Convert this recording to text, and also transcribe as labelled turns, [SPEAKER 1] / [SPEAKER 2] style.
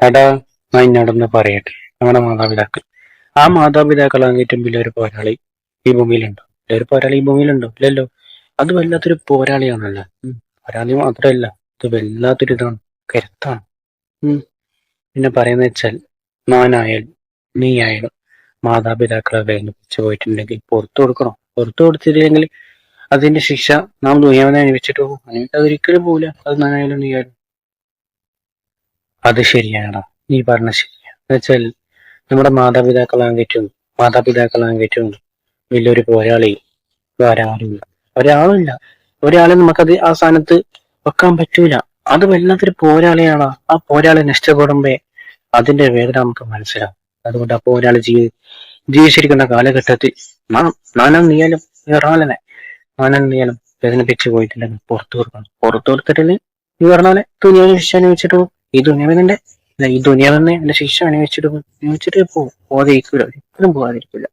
[SPEAKER 1] എടാ, ഞാൻ എന്നോടൊന്ന് പറയട്ടെ. നമ്മുടെ മാതാപിതാക്കൾ മാതാപിതാക്കളാണെങ്കിലും വലിയൊരു പോരാളി ഈ ഭൂമിയിലുണ്ടോ? വലിയൊരു പോരാളി ഈ ഭൂമിയിലുണ്ടോ? ഇല്ലല്ലോ. അത് വല്ലാത്തൊരു പോരാളിയാണല്ലോ. പോരാളി മാത്രമല്ല, ഇത് വല്ലാത്തൊരു ഇതാണ്, കരുത്താണ്. പിന്നെ പറയുന്നത് വെച്ചാൽ, നാനായാലും നീയായാലും മാതാപിതാക്കളെ വേദനിപ്പിച്ചു പോയിട്ടുണ്ടെങ്കിൽ പുറത്തു കൊടുക്കണം. പുറത്തു കൊടുത്തില്ലെങ്കിൽ അതിന്റെ ശിക്ഷ നാം ദുനിയാവിനെ അനുഭവിച്ചിട്ട് പോകും. അനുഭവിക്കാതിരിക്കലും പോകില്ല. അത് നാനായാലും നീയായാലും. അത് ശരിയാണോ? നീ പറഞ്ഞ ശരിയാ. എന്നുവെച്ചാൽ നമ്മുടെ മാതാപിതാക്കളാകേറ്റവും വലിയൊരു പോരാളി ഒരാളില്ല. ഒരാളില്ല. ഒരാളെ നമുക്കത് ആ സ്ഥാനത്ത് വെക്കാൻ പറ്റൂല. അത് വല്ലാത്തൊരു പോരാളിയാണ്. ആ പോരാളി നഷ്ടപ്പെടുമ്പോ അതിന്റെ വേദന നമുക്ക് മനസ്സിലാവും. അതുകൊണ്ട് ആ പോരാളി ജീവിച്ചിരിക്കുന്ന കാലഘട്ടത്തിൽ നാനും നീയാലും വേറൊരാളെ നീയാലും വേദനിപ്പിച്ചു പോയിട്ടുണ്ടെങ്കിൽ പുറത്തു കൊടുക്കണം. പുറത്തു കൊടുത്തിട്ടില്ല നീ പറഞ്ഞ പോലെ ദുനിയാവിനെ ശിക്ഷ അനുഭവിച്ചിട്ട് പോകും. ഈ ദുനിയാവിനെ എന്റെ ശിക്ഷ അനുഭവിച്ചിട്ട് പോകും. പോകാതിരിക്കൂല. ഒരിക്കലും പോകാതിരിക്കില്ല.